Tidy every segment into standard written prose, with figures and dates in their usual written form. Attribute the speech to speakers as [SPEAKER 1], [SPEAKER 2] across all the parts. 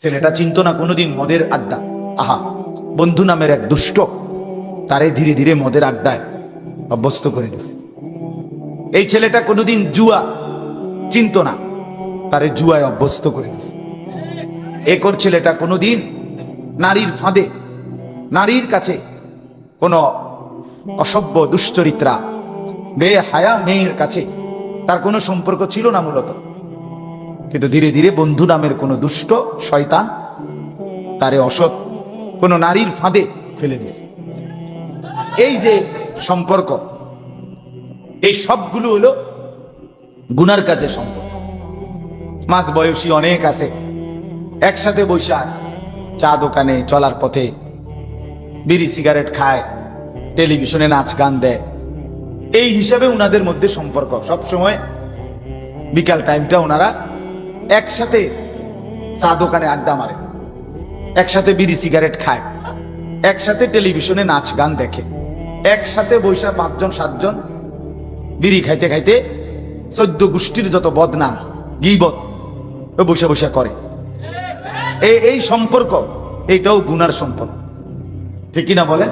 [SPEAKER 1] ছেলেটা চিনতো না কোনোদিন মদের আড্ডা। আহা, বন্ধু নামের এক দুষ্ট তারে ধীরে ধীরে মদের আড্ডায় অভ্যস্ত করে দিছে। এই ছেলেটা কোনোদিন জুয়া চিনতো না, তারে জুয়ায় অভ্যস্ত করে দিছে। একর ছেলেটা কোনোদিন নারীর ফাঁদে, নারীর কাছে কোনো অসভ্য দুশ্চরিত্রা বেহায়া মেয়ের কাছে তার কোনো সম্পর্ক ছিল না মূলত, কিন্তু ধীরে ধীরে বন্ধু নামের কোনো দুষ্ট শয়তান তারে অসৎ কোনো নারীর ফাঁদে ফেলে দিছে। এই যে সম্পর্ক, এই সবগুলো হলো গুনার কাজে সম্পর্ক। মাঝ বয়সী অনেক আছে, একসাথে বৈশা চা দোকানে চলার পথে বিড়ি সিগারেট খায়, টেলিভিশনে নাচ গান দেয়। এই হিসাবে উনাদের মধ্যে সম্পর্ক সব সময়। বিকাল টাইমটা ওনারা একসাথে চা দোকানে আড্ডা মারে, একসাথে বিড়ি সিগারেট খায়, একসাথে টেলিভিশনে নাচ গান দেখে, একসাথে বৈশা 5 জন 7 জন বিড়ি খাইতে খাইতে 14 গোষ্ঠীর যত বদনাম গীবত বসে বসে করে। এই সম্পর্ক, এইটাও গুনার সম্পর্ক, ঠিক কিনা বলেন?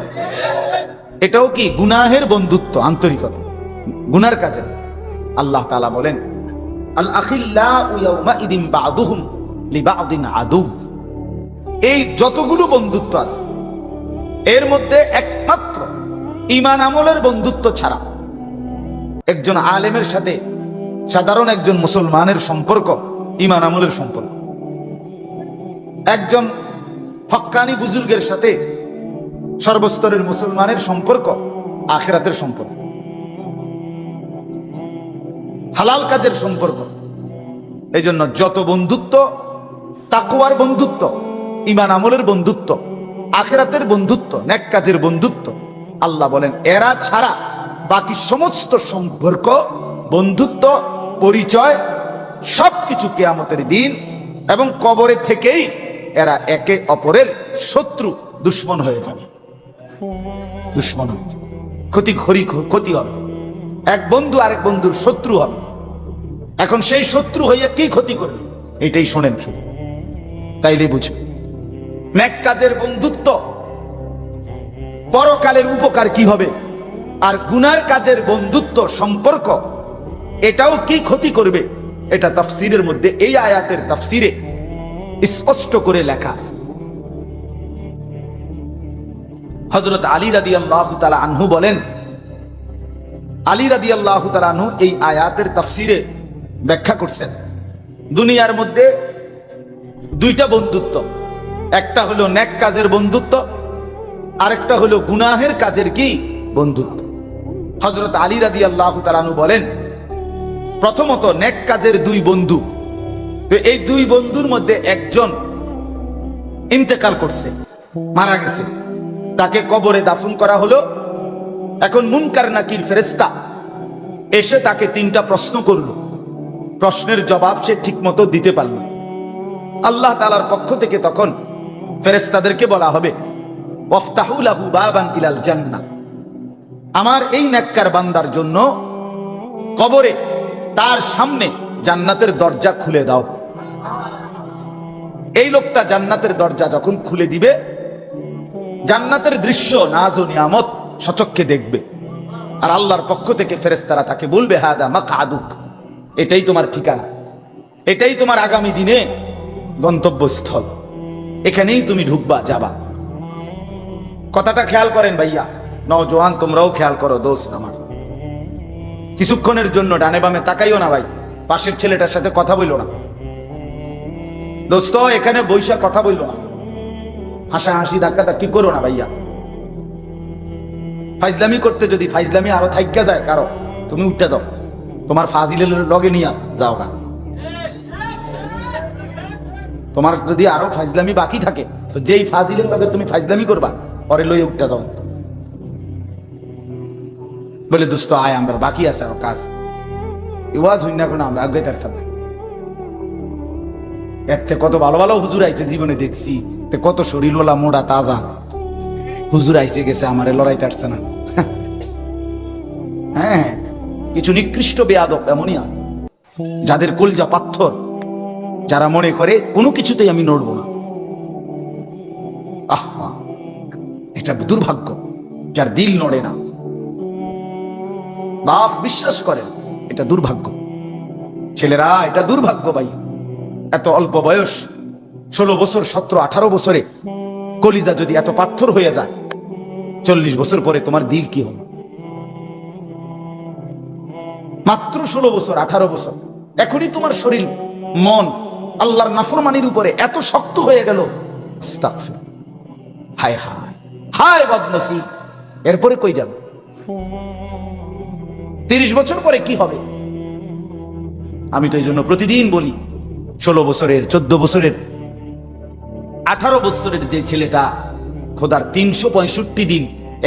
[SPEAKER 1] এটাও কি গুনাহের বন্ধুত্ব, আন্তরিকতা, গুনার কাজে। আল্লাহ তাআলা বলেন, আল আখিল্লাউ ইয়াউমাইদিন বা'দুহুম লিবা'দিন আদুব। এই যতগুলো বন্ধুত্ব আছে এর মধ্যে একমাত্র ঈমান আমলের বন্ধুত্ব ছাড়া একজন আলেমের সাথে সাধারণ একজন মুসলমানের সম্পর্ক ঈমান আমলের সম্পর্ক। একজন হক্কানি বুজুর্গের সাথে সর্বস্তরের মুসলমানের সম্পর্ক আখিরাতের সম্পর্ক, হালাল কাজের সম্পর্ক। এই জন্য যত বন্ধুত্ব, তাকওয়ার বন্ধুত্ব, ঈমান আমলের বন্ধুত্ব, আখিরাতের বন্ধুত্ব, নেক কাজের বন্ধুত্ব, আল্লাহ বলেন এরা ছাড়া বাকি সমস্ত সম্পর্ক, বন্ধুত্ব, পরিচয় সবকিছু কিয়ামতের দিন এবং কবরে থেকেই এরা একে অপরের শত্রু, দুশ্মন হয়ে যাবে। দুশ্মন হয়ে যাবে, ক্ষতি হবে। এক বন্ধু আরেক বন্ধুর শত্রু হবে। এখন সেই শত্রু হইয়া কি ক্ষতি করবে, এটাই শোনেন শুধু, তাইলে বুঝবে। নেক কাজের বন্ধুত্ব, পরকালের উপকার কি হবে, আর গুনার কাজের বন্ধুত্ব সম্পর্ক এটাও কি ক্ষতি করবে, এটা তাফসীরের মধ্যে, এই আয়াতের তাফসীরে স্পষ্ট করে লেখা আছে। হযরত আলী রাদিয়াল্লাহু তাআলা আনহু বলেন, আলী রাদিয়াল্লাহু তাআলা আনহু এই আয়াতের তাফসীরে ব্যাখ্যা করছেন, দুনিয়ার মধ্যে দুইটা বন্ধুত্ব, একটা হলো নেক কাজের বন্ধুত্ব, আরেকটা হলো গুনাহের কাজের কি বন্ধুত্ব। হযরত আলী রাদিয়াল্লাহু তাআলা আনহু বলেন, প্রথমত নেক কাজের দুই বন্ধু, তো এই দুই বন্ধুর মধ্যে একজন ইন্তেকাল করছে, মারা গেছে, তাকে কবরে দাফন করা হলো। এখন মুনকার নাকির ফেরেশতা এসে তাকে 3টা প্রশ্ন করলো, প্রশ্নের জবাব সে ঠিক মতো দিতে পারল। আল্লাহ তাআলার পক্ষ থেকে তখন ফেরেশতাদেরকে বলা হবে, ওয়াফতাহু লাহু বাবান ইলাল জান্নাহ, আমার এই নেককার বান্দার জন্য কবরে তার সামনে জান্নাতের দরজা খুলে দাও। এই লোকটা জান্নাতের দরজা যখন খুলে দিবে, জান্নাতের দৃশ্য, নাজ ও নিয়ামত সচক্ষে দেখবে। আর আল্লাহর পক্ষ থেকে ফেরেশতারা তাকে বলবে, হাদা মাকআদুক, এটাই তোমার ঠিকানা, এটাই তোমার আগামী দিনে গন্তব্যস্থল, এখানেই তুমি ঢুকবা, যাবা। কথাটা খেয়াল করেন ভাইয়া, নওজোয়ান তোমরাও খেয়াল করো, দোস্ত আমার। কিছুক্ষণের জন্য ডানে বামে তাকাইও না ভাই, পাশের ছেলেটার সাথে কথা বইলো না দোস্ত, এখানে বৈশা কথা বইলো না, হাসাহাসি ধাক্কাধাক্কি করো না ভাইয়া। ফাইজলামি করতে যদি ফাইজলামি আরো থাইকা যায় কারো, তুমি উঠতে যাও, তোমার ফাজিলের লগে নিয়ে যাও না। তোমার যদি আরো ফাইজলামি বাকি থাকে, তো যেই ফাজিলের লগে তুমি ফাইজলামি করবা, পরে লইয়ে উঠতে যাও। বলে দোস্ত আয়, আমরা বাকি আছে আরো কাজ, ইওয়াজ হই না কোনো, আমরা আগে থাকতাম। এর থেকে কত ভালো ভালো হুজুর আইছে জীবনে দেখছি, কত শরীরওয়ালা মোড়া তাজা হুজুর আইসে গেছে, আমারে লড়াইতে আসছে না। হ্যাঁ, কিছু নিকৃষ্ট বেয়াদব এমনই যাদের কলজা পাথর, যারা মনে করে কোনো কিছুতেই আমি নড়বো না, এটা দুর্ভাগ্য, যার দিল নড়ে না। বাপ বিশ্বাস করেন, এটা দুর্ভাগ্য। ছেলেরা, এটা দুর্ভাগ্য ভাই। এত অল্প বয়স, 16 বছর, 17, 18 বছরে কলিজা যদি এত পাথর হয়ে যায়, 40 বছর পরে তোমার দিল কি হবে? মাত্র 16 বছর, 18 বছর, এখনই তোমার শরীর, মন আল্লাহর নাফরমানির উপরে এত শক্ত হয়ে গেল। আস্তাগফির। হায় হায় হায় বদনসিব। এরপরে কই যাবে? 30 বছর পরে কি হবে? আমি তো এই জন্য প্রতিদিন বলি, 16 বছরের, 14 বছরের, 18 বছরের যে ছেলেটা খোদার 365 দিন,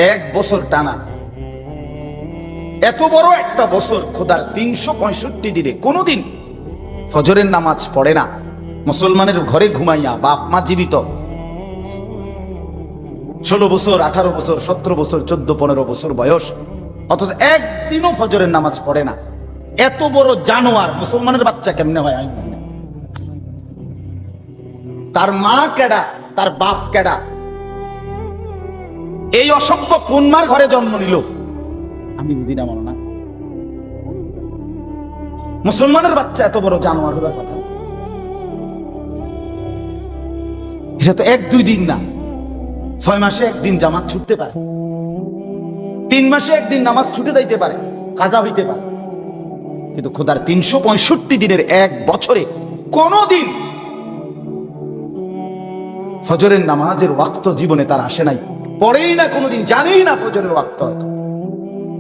[SPEAKER 1] 1 বছর টানা, এত বড় একটা বছর খোদার 365 দিনে কোনোদিন ফজরের নামাজ পড়ে না, মুসলমানের ঘরে ঘুমাইয়া, বাপ মা জীবিত, 16 বছর, 18 বছর, 17 বছর, 14, 15 বছর বয়স, অথচ একদিনও ফজরের নামাজ পড়ে না। এত বড় জানোয়ার মুসলমানের বাচ্চা কেমনে হয় আমি বুঝি না। তার মা কেডা, তার বাপ কেডা? এই অসভ্য কোন মার ঘরে জন্ম নিল আমি বুঝি না। মনে না মুসলমানের বাচ্চা এত বড় জানোয়ার হবার কথা। এটা তো 1-2 দিন না, 6 মাসে একদিন জামাত ছুটতে পারে, 3 মাসে একদিন নামাজ ছুটে যাইতে পারে, কাজা হইতে পারে। কিন্তু খোদার 365 দিনের 1 বছরে কোনদিন ফজরের নামাজের ওয়াক্ত জীবনে তার আসে নাই, পড়েই না কোনোদিন, জানেই না ফজরের ওয়াক্ত।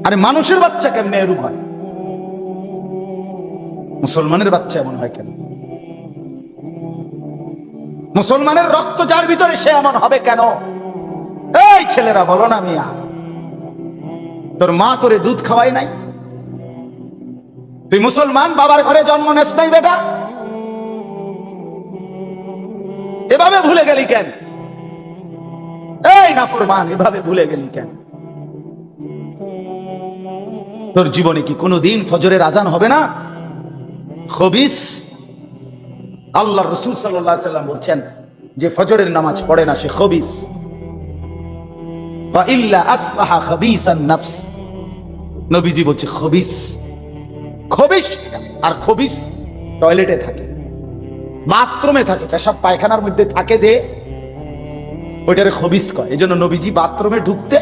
[SPEAKER 1] আরে মানুষের বাচ্চা কেমনে এরূপ হয়? মুসলমানের বাচ্চা এমন হয় কেন? মুসলমানের রক্ত যার ভিতরে, সে এমন হবে কেন? এই ছেলেরা বলো না, মিয়া তোর মা তোরে দুধ খাওয়াই নাই? তুই মুসলমান বাবার ঘরে জন্ম নেস নাই বেটা? এভাবে ভুলে গেলি কেন? এই নাফরমান, এভাবে ভুলে গেলি কেন? তোর জীবনে কি কোনোদিন ফজরের আজান হবে না? খবিস। আল্লাহর রাসূল সাল্লাল্লাহু আলাইহি ওয়াসাল্লাম বলছেন, যে ফজরের নামাজ পড়ে না সে খবিস। ওয়া ইল্লা আসবাহা খবিসান নফস। নবীজি বলছে খবিস, খবিস। আর খবিস টয়লেটে থাকে, বাথরুমে থাকে, পেশাব পায়খানার মধ্যে থাকে, যে ওইটারে খবিস কয়। এই জন্য নবীজি বাথরুমে ঢুকতে,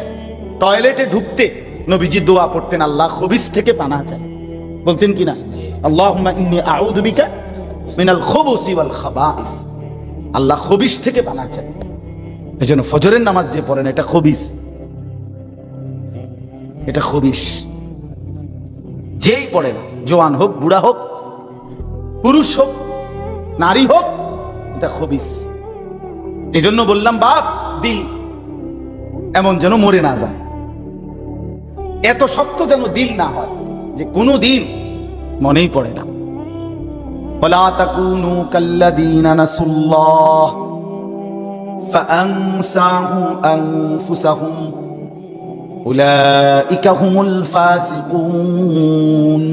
[SPEAKER 1] টয়লেটে ঢুকতে নবীজি দোয়া পড়তেন, আল্লাহ খবিস থেকে পানাহ চাই। বলতেন কিনা, আল্লাহুম্মা ইন্নী আউযু বিকা মিনাল খুবুসি ওয়াল খাবাইস। আল্লাহ খবিস থেকে পানাহ চাই। এই জন্য ফজরের নামাজ যে পড়েন, এটা খবিস, এটা খবিস। যেই পড়ে না, জওয়ান হোক, বুড়া হোক, পুরুষ হোক, নারী হোক, এটা খবিস। এই জন্য বললাম, বাপ দিল এমন যেন মরে না যায়, এত শক্ত যেন দিল না হয় যে কোনো দিন মনেই পড়ে না। ওয়ালা তাকুনু কাল্লাযীনা নাসুল্লাহ ফাআনসাহুম আনফুসাহুম উলাইকা হুমুল ফাসিকুন।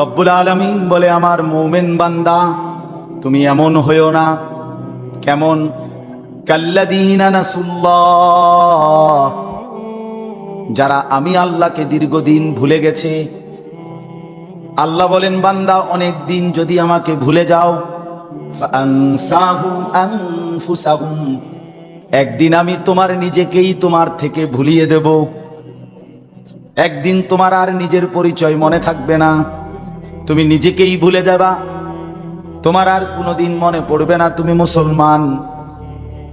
[SPEAKER 1] রব্বুল আলামিন বলে, আমার মুমিন বান্দা তুমি এমন হইও না। কেমন? কাল্লাযীনা নাসুল্লাহ, যারা আমি আল্লাহকে দীর্ঘদিন ভুলে গেছে। আল্লাহ বলেন, বান্দা অনেক দিন যদি আমাকে ভুলে যাও, ফাআনসাহুম আনফুসাহুম, একদিন আমি তোমার নিজেকেই তোমার থেকে ভুলিয়ে দেব। একদিন তোমার আর নিজের পরিচয় মনে থাকবে না, তুমি নিজেকেই ভুলে যাবা। তোমার আর কোনোদিন মনে পড়বে না তুমি মুসলমান,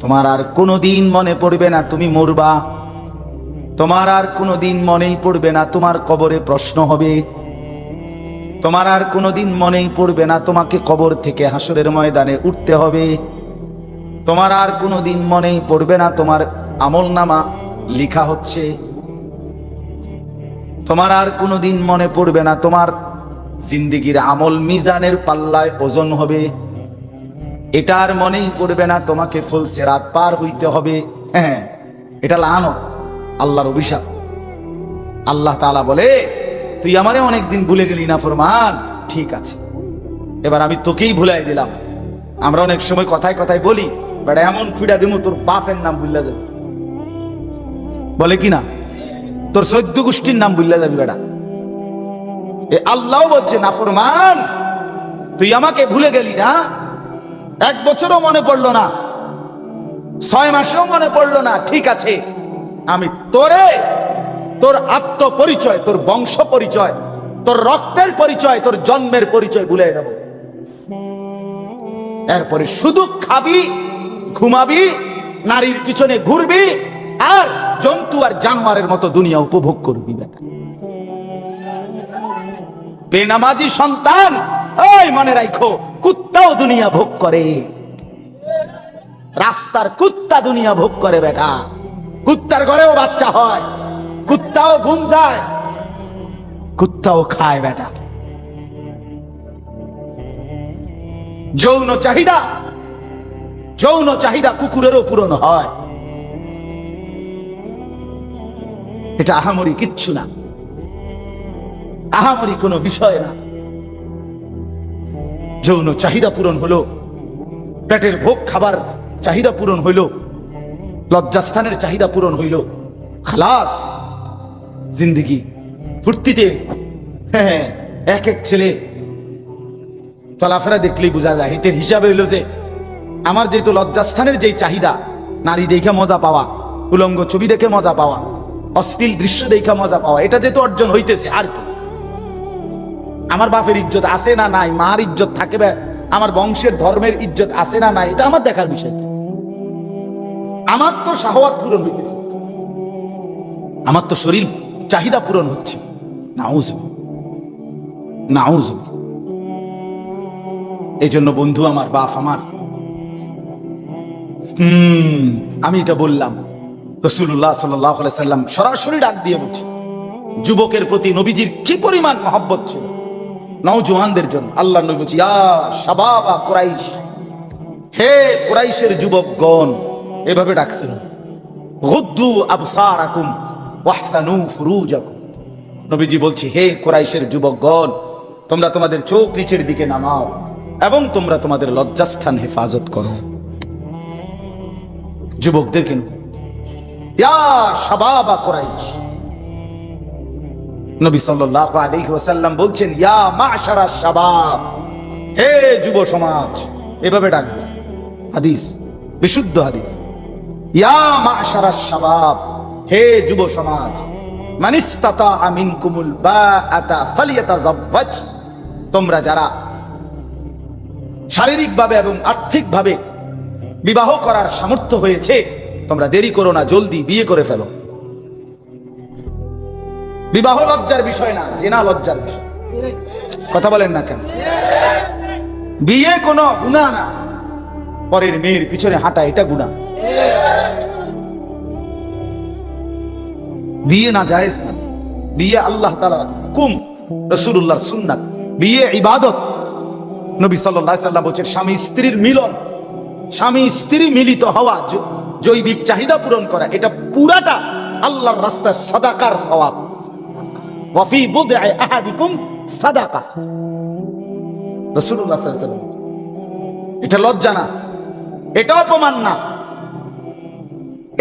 [SPEAKER 1] তোমার আর কোনোদিন মনে পড়বে না তুমি মরবা, তোমার আর কোনোদিন মনেই পড়বে না তোমার কবরে প্রশ্ন হবে, তোমার আর কোনোদিন মনেই পড়বে না তোমাকে কবর থেকে হাসরের ময়দানে উঠতে হবে, তোমার আর কোনোদিন মনেই পড়বে না তোমার আমলনামা লেখা হচ্ছে, তোমার আর কোনোদিন মনে পড়বে না তোমার জিন্দেগির আমল মিজানের পাল্লায় ওজন হবে, এটা আর মনেই পড়বে না তোমাকে ফুল সিরাত পার হইতে হবে। হ্যাঁ, এটা লানত, আল্লাহর অভিশাপ। আল্লাহ তাআলা বলে, তুই আমারে অনেকদিন ভুলে গেলি না ফরমান, ঠিক আছে, এবার আমি তোকেই ভুলাই দিলাম। আমরা অনেক সময় কথায় কথায় বলি, বেটা এমন ফিডা দিমু তোর বাপের নাম ভুল্লা যাবে, বলে কি না, তোর 14 গোষ্ঠীর নাম ভুল্লা যাবি বেটা। এ আল্লাহ বলছে নাফরমান, তুই আমাকে ভুলে গেলি না, 1 বছরও মনে পড়লো না, 6 মাসেও মনে পড়লো না, ঠিক আছে, আমি তোরে তোর আত্মপরিচয়, তোর বংশ পরিচয়, তোর রক্তের পরিচয়, তোর জন্মের পরিচয় ভুলে দেব। এরপরে শুধু খাবি, ঘুমাবি, নারীর পিছনে ঘুরবি, আর জন্তু আর জানোয়ারের মতো দুনিয়া উপভোগ করবি। বেটা বেনামাজি সন্তান, ওই মনে রাখো, কুত্তাও দুনিয়া ভোগ করে, রাস্তার কুত্তা দুনিয়া ভোগ করে। বেটা কুত্তার ঘরেও বাচ্চা হয়, কুত্তাও ঘুম যায়, কুত্তাও খায়। বেটা যৌন চাহিদা, যৌন চাহিদা কুকুরেরও পূরণ হয়। এটা আহামরি কিচ্ছু না, আহামরি কোনো বিষয় না। যৌন চাহিদা পূরণ হলো, পেটের ভোগ খাবার চাহিদা পূরণ হইল, লজ্জাস্থানের চাহিদা পূরণ হইল, খালাস জিন্দিগি ফুর্তিতে। হ্যাঁ, এক এক ছেলে চলাফেরা দেখলেই বোঝা যায়, হিতের হিসাবে হইল যে আমার যেহেতু লজ্জাস্থানের যেই চাহিদা, নারী দেখে মজা পাওয়া, উলঙ্গ ছবি দেখে মজা পাওয়া, অশ্লীল দৃশ্য দেখে মজা পাওয়া, এটা যেহেতু অর্জন হইতেছে, আর কি আমার বাপের ইজ্জত আছে না নাই, মার ইজ্জত থাকবে, আমার বংশের ধর্মের ইজ্জত আছে না নাই, এটা আমার দেখার বিষয়। আমার তো শাহওয়াত পূরণ হইতেছে, আমার তো শরীর চাহিদা পূরণ হচ্ছে। নাউজ নাউজ। এই জন্য বন্ধু আমার, বাপ আমার, আমি এটা বললাম, রাসূলুল্লাহ সাল্লাল্লাহু আলাইহি সাল্লাম সরাসরি ডাক দিয়ে বলছে, যুবকের প্রতি নবীজির কি পরিমাণ মহব্বত ছিল, নওজোয়ানদের জন্য। আল্লাহ নবী বলছে, ইয়া শাবাবা কুরাইশ, হে কুরাইশের যুবকগণ, এভাবে ডাকছেন, গুদ্দু আবসারাকুম ওয়াহসানু ফুরুজাকুম। নবীজি বলছে, হে কুরাইশের যুবকগণ, তোমরা তোমাদের চোখ নিচের দিকে নামাও এবং তোমরা তোমাদের লজ্জাস্থান হেফাজত করো। যুবকদের কেন, ইয়া শাবাবা কুরাইশ। নবী সাল্লাল্লাহু আলাইহি ওয়াসাল্লাম বলছেন, ইয়া মাশারাশ শাবাব, হে যুব সমাজ, এভাবে ডাকবে। হাদিস, বিশুদ্ধ হাদিস, ইয়া মাশারাশ শাবাব, হে যুব সমাজ, মান ইসতাতা মিনকুমুল বাআতা ফালিয়াতাযাওয়াজ, তোমরা যারা শারীরিকভাবে এবং আর্থিকভাবে বিবাহ করার সামর্থ্য হয়েছে, তোমরা দেরি করো না, জলদি বিয়ে করে ফেলো। বিবাহ লজ্জার বিষয় না, জিনা লজ্জার বিষয়। কথা বলেন না কেন? বিয়ে কোনো গুনাহ না, পরের মেয়ের পিছনে হাঁটা এটা গুনাহ। বিয়ে না জায়েজ না, বিয়ে আল্লাহ তাআলার হুকুম, রাসূলুল্লাহর সুন্নাত, বিয়ে ইবাদত। নবী সাল্লাল্লাহু আলাইহি ওয়াসাল্লাম বলেছেন, স্বামী স্ত্রীর মিলন, স্বামী স্ত্রী মিলিত হওয়া, জৈবিক চাহিদা পূরণ করা, এটা পুরাটা আল্লাহর রাস্তায় সাদাকার সওয়াব। ওয়াফি বুদআ আহাদিকুম সাদাকা, রাসূলুল্লাহ সাল্লাল্লাহু আলাইহি ওয়াসাল্লাম। এটা লজ্জা না, এটা অপমান না,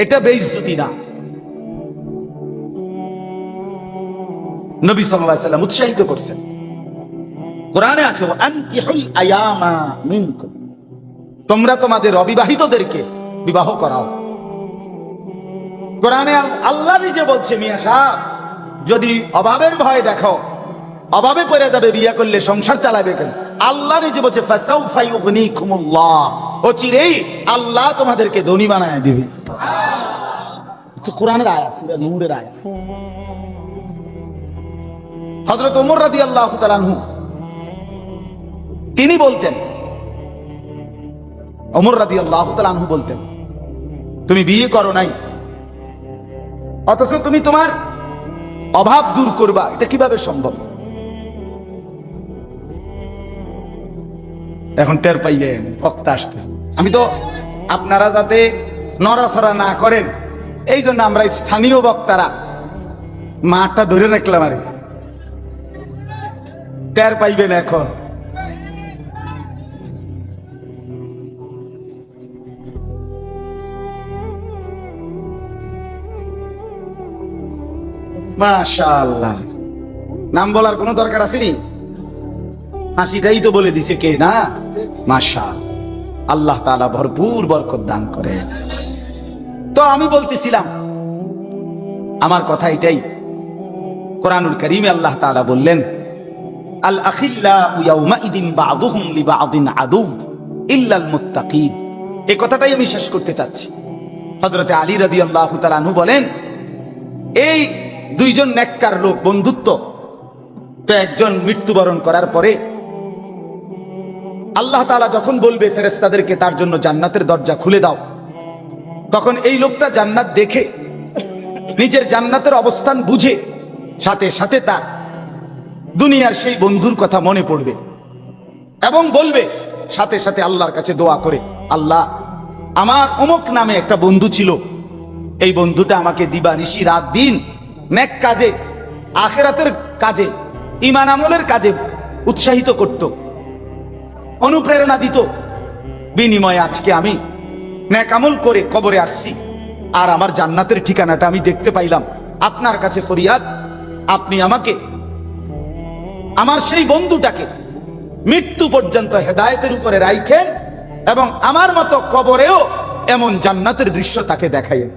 [SPEAKER 1] এটা বেইজ্জতি না। নবী সাল্লাল্লাহু আলাইহি ওয়াসাল্লাম উৎসাহিত করছেন, কোরআনে আছে, আনকিহুল আয়ামা মিনকুম, তোমরা তোমাদের অবিবাহিতদেরকে বিবাহ করাও। কোরআনে আল্লাহ নিজে বলছে, মিয়া সাহেব, যদি অভাবের ভয় দেখো, অভাবে পড়ে যাবে, বিয়ে করলে সংসার চালাবে কেন? আল্লাহ নিজে বলছে, ফাসাউফা ইউগনিকুমুল্লাহ, অচিরেই আল্লাহ তোমাদেরকে ধনী বানায় দিবে। কোরআনের আয়াত, সূরা নূরের আয়াত। হযরত ওমর রাদিয়াল্লাহু তাআলা আনহু তিনি বলতেন, ওমর রাদিয়াল্লাহু তাআলা আনহু বলতেন, তুমি বিয়ে করো নাই, অথচ তুমি তোমার অভাব দূর করবা, এটা কিভাবে সম্ভব? এখন টের পাইলেন বক্তা আসতেছে। আমি তো আপনারা যাতে নড়াচড়া না করেন, এই জন্য আমরা স্থানীয় বক্তারা মাঠটা ধরে রাখলাম, আর টের পাইবেন এখন। মাশাআল্লাহ, নাম বলার কোনো দরকার আসেনি, হাসিটাই তো বলে দিছে কে না। মাশাআল্লাহ, আল্লাহ তাআলা ভরপুর বরকত দান করে। তো আমি বলতেছিলাম, আমার কথা এটাই, কোরআনুল কারীমে আল্লাহ তাআলা বললেন, আল আখিল্লাউ ইয়াউমাইদিন বা'দুহুম লিবা'দিন আদুউ ইল্লাল মুত্তাকিন। এই কথাটাই আমি শেষ করতে চাচ্ছি। হযরতে আলী রাদিয়াল্লাহু তাআলা আনহু বলেন, এই দুইজন নেককার লোক বন্ধুত্ব, তো একজন মৃত্যুবরণ করার পরে আল্লাহ তাআলা যখন বলবে ফেরেশতাদেরকে তার জন্য জান্নাতের দরজা খুলে দাও, তখন এই লোকটা জান্নাত দেখে নিজের জান্নাতের অবস্থান বুঝে সাথে সাথে তার দুনিয়ার সেই বন্ধুর কথা মনে পড়বে এবং বলবে সাথে সাথে আল্লাহর কাছে দোয়া করে, আল্লাহ, আমার অমুক নামে একটা বন্ধু ছিল, এই বন্ধুটা আমাকে দিবানিশি রাত দিন নেক কাজে, আখিরাতের কাজে, ঈমান আমলের কাজে উৎসাহিত করত, অনুপ্রেরণা দিত, বিনিময়ে আজকে আমি নেক আমল করে কবরে আসছি আর আমার জান্নাতের ঠিকানাটা আমি দেখতে পাইলাম। আপনার কাছে ফরিয়াদ, আপনি আমাকে আমার সেই বন্ধুটাকে মৃত্যু পর্যন্ত হেদায়েতের উপরে রাখেন এবং আমার মতো কবরেও এমন জান্নাতের দৃশ্য তাকে দেখাইন।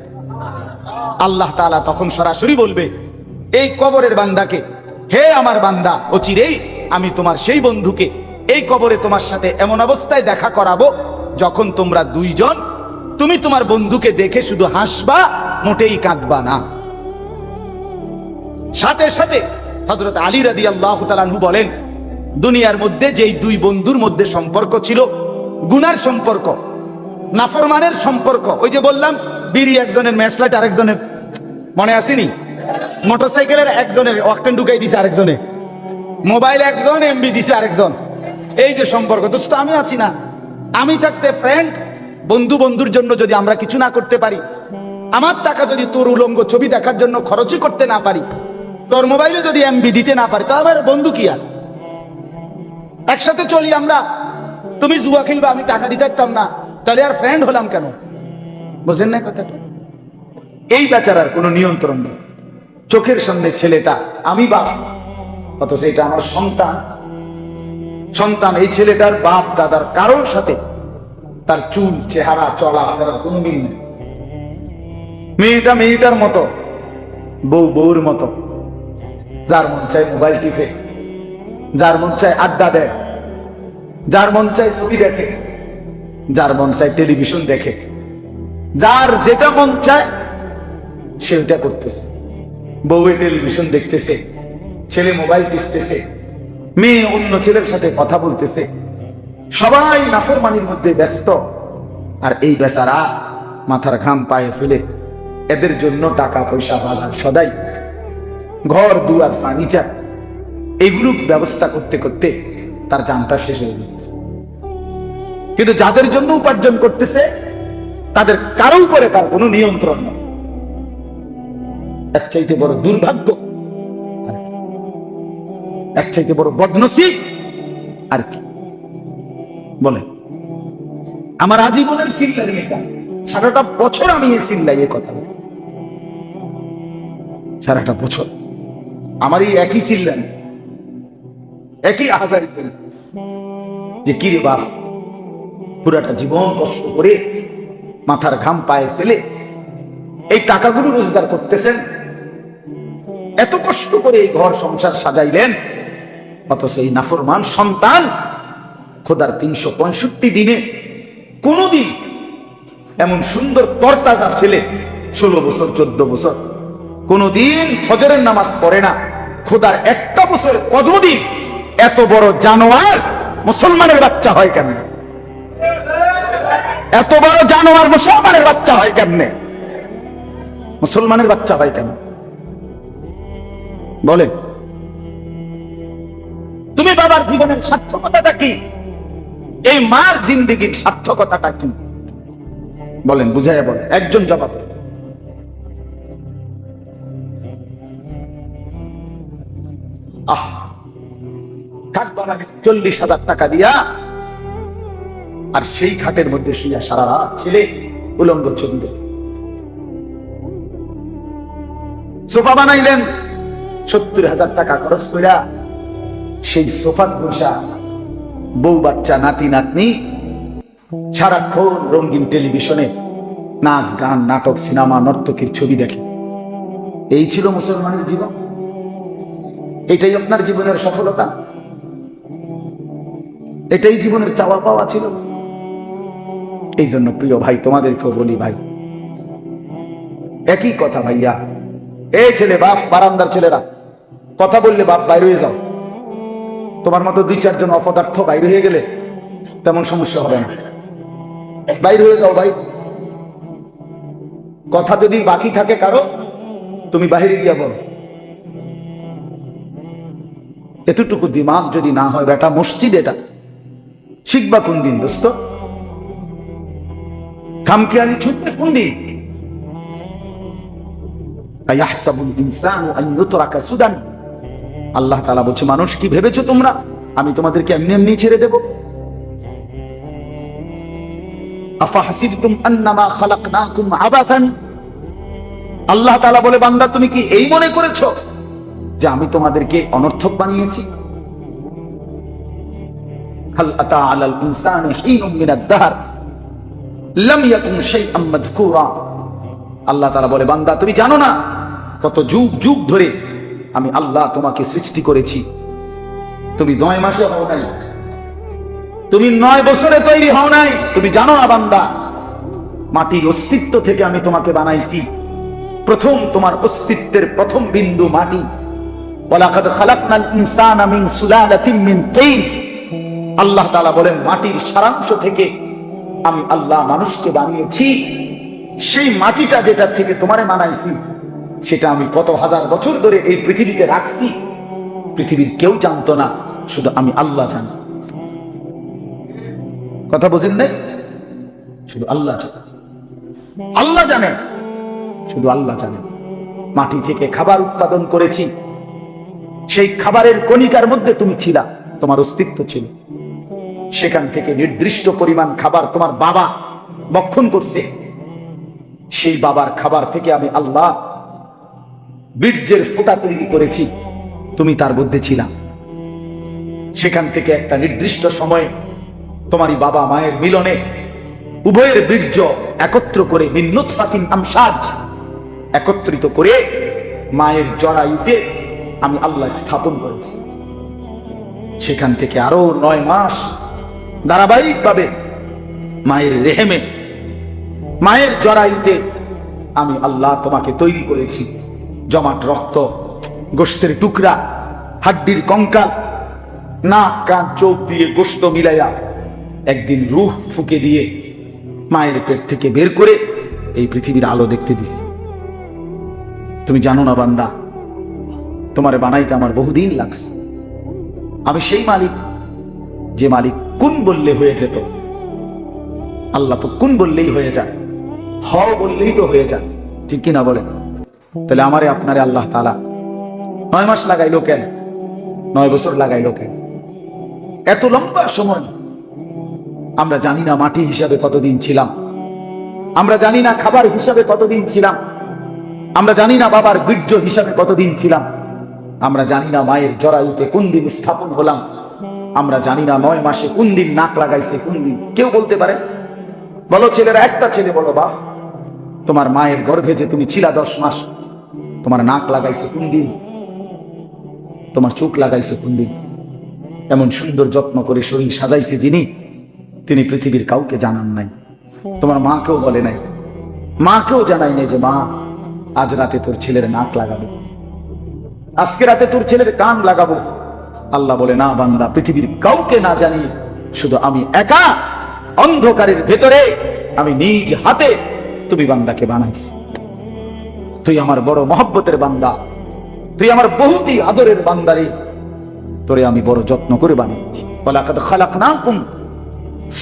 [SPEAKER 1] আল্লাহ তাআলা তখন সরাসরি বলবে এই কবরের বান্দাকে, হে আমার বান্দা, অচিরেই আমি তোমার সেই বন্ধুকে এই কবরে তোমার সাথে এমন অবস্থায় দেখা করাবো যখন তোমরা দুইজন, তুমি তোমার বন্ধুকে দেখে শুধু হাসবা, মোটেই কাঁদবা না। সাথে সাথে হযরত আলী রাদিয়াল্লাহু তাআলা আনহু বলেন, দুনিয়ার মধ্যে যেই দুই বন্ধুর মধ্যে সম্পর্ক ছিল গুনার সম্পর্ক, নাফরমানের সম্পর্ক, ওই যে বললাম বিড়ি একজনের, ম্যাচলাইট আরেকজনের, মনে আসেনি? মোটরসাইকেলের একজনের ওয়াক্টেন ঢুকাই দিছে আরেকজনে, মোবাইল একজন এমবি দিছে আরেকজন, এই যে সম্পর্ক। দোস্ত, আমি আছি না, আমি থাকতে ফ্রেন্ড, বন্ধু বন্ধুর জন্য যদি আমরা কিছু না করতে পারি, আমার টাকা যদি তোর উলঙ্গ ছবি দেখার জন্য খরচই করতে না পারি, তোর মোবাইলে যদি এমবি দিতে না পারি, তা আমার বন্ধু কি আর? একসাথে চলি আমরা, তুমি জুয়া খেলবা, আমি টাকা দিতে পারতাম না, তাহলে আর ফ্রেন্ড হলাম কেন? বুঝেন না কথাটা? এই বেচারার কোনো নিয়ন্ত্রণ নেই। চোখের সামনে ছেলেটা, আমি বাপ, অথচ এটা আমার সন্তান। সন্তান, এই ছেলেটার বাপ দাদার কারোর সাথে তার চুল, চেহারা, চলা ফেরার কোনো মিল নেই। মেয়েটা মেয়েটার মতো, বউ বউর মতো, যার মন চায় মোবাইল টিপে, যার মন চায় আড্ডা দেয়, যার মন চায় ছবি দেখে, যার মন চায় টেলিভিশন দেখে, যার যেটা মন চায় সেটা করতেছে। বউয়ে টেলিভিশন দেখতেছে, ছেলে মোবাইল টিপতেছে, মেয়ে অন্য ছেলের সাথে কথা বলতেছে, সবাই নাফরমানির মধ্যে ব্যস্ত। আর এই বেচারা মাথার ঘাম পায়ে ফেলে এদের জন্য টাকা পয়সা, বাজার সদাই, ঘর দুয়ার, ফার্নিচার, এগুলো ব্যবস্থা করতে করতে তার জানটা শেষ হয়ে যাচ্ছে। কিন্তু যাদের জন্য উপার্জন করতেছে তাদের কারো উপরে তার কোনো নিয়ন্ত্রণ নেই। এর চাইতে বড় দুর্ভাগ্য, এর চাইতে বড় বদনসিব আর কি বলে? আমার আজীবনের চিল্লাই এটা, সারাটা বছর আমি এই চিল্লাই এ কথা, সারাটা বছর আমার এই একই চিল্লান, একই আহাজারি করি যে কি রে বাপ, পুরাটা জীবন কষ্ট করে মাথার ঘাম পায়ে ফেলে এই টাকাগুলো রোজগার করতেছেন, এত কষ্ট করে এই ঘর সংসার সাজাইলেন, অথচ এই নাফরমান সন্তান খোদার 365 দিনে কোনদিন এমন সুন্দর তরতাজা ছেলে, 16 বছর 14 বছর, কোনদিন ফজরের নামাজ পড়ে না, খোদার একটা বছর কতদিন এত বড় জানোয়ার মুসলমানের বাচ্চা হয় কেমনে? এত বড় জানোয়ার মুসলমানের বাচ্চা হয় কেমনে? মুসলমানের বাচ্চা হয় কেন বলেন? তুমি বাবার জীবনের সার্থকতাটা কি? এই মার জিন্দেগির সার্থকতাটা কি বলেন? বুঝাইয়া বলেন, একজন জবাব। খাট বানাবে 40,000 টাকা দিয়া, আর সেই খাটের মধ্যে শুয়ে সারা রাত ছেলে উলঙ্গ ছবি দেখে। সোফা বানাইলেন 70,000 টাকা খরচ কইরা সেই সোফাত বসা বউ বাচ্চা নাতি নাতনি সারাক্ষণ রঙিন টেলিভিশনে নাচ গান নাটক সিনেমা নর্তকীর ছবি দেখে। এই ছিল মুসলমানের জীবন? এটাই আপনার জীবনের সফলতা? এটাই জীবনের চাওয়া পাওয়া ছিল? এই জন্য প্রিয় ভাই, তোমাদেরকেও বলি ভাই, একই কথা ভাইয়া। এই ছেলে বাপ, বারান্দার ছেলেরা কথা বললে বাপ বাইরে হয়ে যাও। তোমার মতো 2-4 জন অপদার্থ বাইরে হয়ে গেলে তেমন সমস্যা হবে না। বাইরে হয়ে যাও ভাই। কথা যদি বাকি থাকে কারো, তুমি বাহিরে গিয়া বলো। এতটুকু দিমাগ যদি না হয় বেটা, মসজিদ এটা শিখবা কোন দিন দোস্ত? খামখেয়ালি ছুটবে কোন দিন? আল্লাহ তাআলা বলছে, মানুষ কি ভেবেছো তোমরা আমি তোমাদেরকে এমনি এমনি ছেড়ে দেব? আফাহাসিবতুম আন্নামা খালাকনাকুম আবাসান, আল্লাহ তাআলা বলে, বান্দা তুমি কি এই মনে করেছো যে আমি তোমাদেরকে অনর্থক বানিয়েছি? হাল আতা আলাল ইনসানি হিনুম মিনাদ দাহর লাম ইয়াকুন শাইআম মাযকুরা। আল্লাহ তাআলা বলে, বান্দা তুমি জানো না কত যুগ যুগ ধরে আমি আল্লাহ তোমাকে সৃষ্টি করেছি। তুমি 9 মাসে হও নাই, তুমি 9 বছরে তৈরি হও নাই। তুমি জানো না বান্দা, মাটির অস্তিত্ব থেকে আমি তোমাকে বানাইছি। প্রথম তোমার অস্তিত্বের প্রথম বিন্দু মাটি। ওয়ালাকাদ খালাকনাল ইনসানা মিন সুলালাতিন মিন তিন। আল্লাহ তাআলা বলেন, মাটির সারাংশ থেকে আমি আল্লাহ মানুষকে বানিয়েছি। সেই মাটিটা যেটা থেকে তোমারে বানাইছি, সেটা আমি কত হাজার বছর ধরে এই পৃথিবীতে রাখছি। পৃথিবীর কেউ জানতো না, শুধু আমি আল্লাহ জানি। কথা বুঝেন নাই? শুধু আল্লাহ জানে, আল্লাহ জানেন, শুধু আল্লাহ জানেন। মাটি থেকে খাবার উৎপাদন করেছি, সেই খাবারের কণিকার মধ্যে তুমি ছিলা, তোমার অস্তিত্ব ছিল। সেখান থেকে নির্দিষ্ট পরিমাণ খাবার তোমার বাবা ভক্ষণ করছে। সেই বাবার খাবার থেকে আমি আল্লাহ বীর্যের ফোঁটা তৈরি করেছি, তুমি তার মধ্যে ছিলা। সেখান থেকে একটা নির্দিষ্ট সময়ে তোমারই বাবা মায়ের মিলনে উভয়ের বীর্য একত্র করে মিন নুতফাতিন আমশাজ একত্রিত করে মায়ের জরায়ুতে আমি আল্লাহ স্থাপন করেছি। সেখান থেকে আরো 9 মাস ধারাবাহিকভাবে মায়ের রেহেমে, মায়ের জরায়ুতে আমি আল্লাহ তোমাকে তৈরি করেছি। জমাট রক্ত, গোশতের টুকরা, হাড্ডির কঙ্কাল, নাক কান চোখ দিয়ে গোশত মিলাইয়া একদিন রূহ ফুঁকে দিয়ে মায়ের পেট থেকে বের করে এই পৃথিবীর আলো দেখতে দিছি। তুমি জানো না বান্দা, তোমারে বানাইতে আমার বহুদিন লাগছে। আমি সেই মালিক, যে মালিক কোন বললে হয়ে যেত। আল্লাহ তো কোন বললেই হয়ে যায়, হও বললেই তো হয়ে যায়, ঠিক কিনা বলেন? তাহলে আমারে আপনারে আল্লাহ তাআলা 9 মাস লাগাইলো কেন? 9 বছর লাগাইলো কেন? এত লম্বা সময়। আমরা জানি না মাটি হিসাবে কতদিন ছিলাম, আমরা জানি না খাবার হিসাবে কতদিন ছিলাম, আমরা জানি না বাবার বীর্য হিসাবে কতদিন ছিলাম, আমরা জানি না মায়ের জরায়ুতে কোন দিন স্থাপন হলাম, আমরা জানি না 9 মাসে কোন দিন নাক লাগাইছে কোন দিন। কেউ বলতে পারে? বলো ছেলেরা, একটা ছেলে বলো, বাপ তোমার মায়ের গর্ভে যে তুমি ছিলা 10 মাস, তোমার নাক লাগাইছে কোন দিন? তোমার চোখ লাগাইছে কোন দিন? এমন সুন্দর যত্ন করে শরীর সাজাইছে যিনি, তিনি পৃথিবীর কাউকে জানান নাই। তোমার মাকেও বলে নাই, মাকেও জানাই নাই যে মা আজ রাতে তোর ছেলের নাক লাগাবো, আজকে রাতে তোর ছেলের কান লাগাবো। আল্লাহ বলে, না বান্দা, পৃথিবীর কাউকে না জানিয়ে শুধু আমি একা অন্ধকারের ভেতরে আমি নিজ হাতে তুমি বান্দাকে বানাইছি। তুই আমার বড় মহব্বতের বান্দা, তুই আমার বহুতই আদরের বান্দারে, তোরে আমি বড় যত্ন করে বানিয়েছি। ওয়ালাকাদ খালাকনাকুম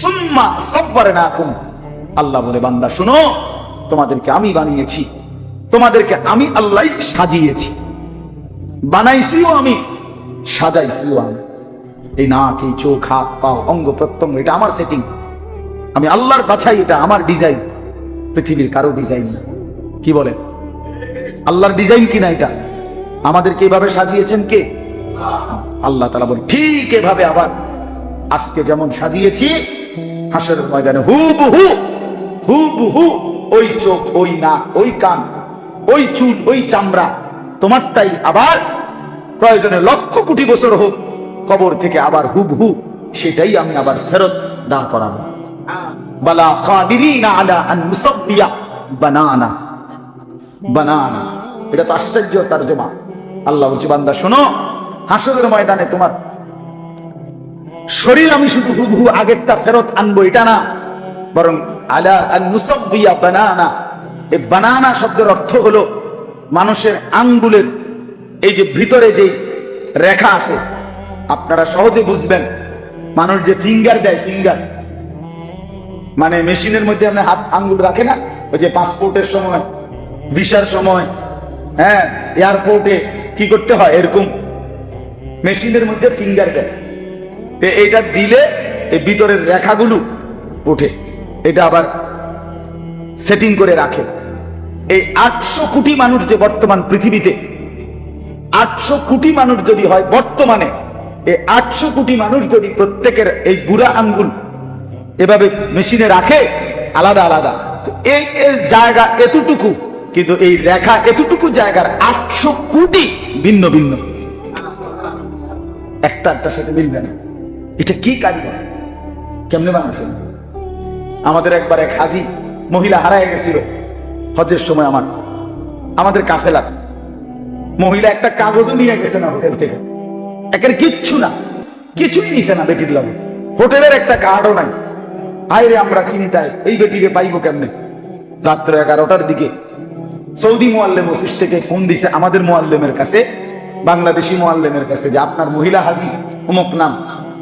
[SPEAKER 1] সুম্মা সাওয়ারনাকুম। আল্লাহ বলে, বান্দা শুনো, তোমাদেরকে আমি বানিয়েছি, তোমাদেরকে আমি আল্লাহ সাজিয়েছি, বানাইছিও আমি, সাজাইছিও আমি। এই নাক, এই চোখ, হাত, পাও, অঙ্গ প্রত্যঙ্গ, এটা আমার সেটিং, আমি আল্লাহর বাছাই, এটা আমার ডিজাইন, পৃথিবীর কারো ডিজাইন না। কি বলে? আল্লাহর ডিজাইন কিনা এটা? আমাদেরকে এইভাবে সাজিয়েছেন কে? আল্লাহ তাআলা বলেন ঠিক এভাবে আবার আজকে যেমন সাজিয়েছি হাসরের ময়দানে হুবহু হুবহু ওই চোখ, ওই নাক, ওই কান, ওই চুল, ওই চামড়া তোমারটাই আবার প্রয়োজনে লক্ষ কোটি বছর হোক কবর থেকে আবার হুবহু সেটাই আমি আবার ফেরত দাঁড় করাবো। বালা কাদিরিনা আলা আন নুসাব্বিয়া বানানা বানানা। এটা তো আশ্চর্য তরজমা। আল্লাহ বলছে বান্দা শোনো, হাসরের ময়দানে তোমার শরীর আমি শুধু হুবহু আগেরটা ফেরত আনবো এটা না, বরং আলা আন নুসাব্বিয়া বানানা। এই বানানা শব্দের অর্থ হলো মানুষের আঙ্গুলের এই যে ভিতরে যে রেখা আছে, আপনারা সহজে বুঝবেন। মানুষ যে ফিঙ্গার দেয়, ফিঙ্গার মানে মেশিনের মধ্যে আপনি হাত আঙ্গুল রাখে না, ওই যে পাসপোর্টের সময়, ভিসার সময়, হ্যাঁ এয়ারপোর্টে কি করতে হয়, এরকম মেশিনের মধ্যে ফিঙ্গার দেয়। এটা দিলে এই ভিতরের রেখাগুলো ওঠে, এটা আবার সেটিং করে রাখে। এই 800 কোটি মানুষ যে বর্তমান পৃথিবীতে, 800 কোটি মানুষ যদি হয় বর্তমানে, এই 800 কোটি মানুষ যদি প্রত্যেকের এই বুড়া আঙ্গুল এভাবে মেশিনে রাখে আলাদা আলাদা, এই জায়গা এতটুকু, কিন্তু এই রেখা এতটুকু জায়গার 800 কোটি ভিন্ন ভিন্ন, একটার সাথে মিলবে না। এটা কি কারিগর, কেমনে বানাচ্ছেন? আমাদের একবার এক হাজি মহিলা হারায় গেছিল হজের সময়, আমাদের কাফেলা মহিলা একটা কাগজও নিয়ে গেছে না হোটেল থেকে, একের কিচ্ছু না, কিছুই নিছে না বেটির লাগে, হোটেলের একটা কার্ডও নাই। আইরে আমরা চিন্তায় এই বেটিকে পাইবো কেমনে। রাত্র 11টার দিকে সৌদি মুআল্লিম অফিস থেকে ফোন দিছে আমাদের মুআল্লিমের কাছে, বাংলাদেশি মুআল্লিমের কাছে, যে আপনার মহিলা হাজি অমুক নাম,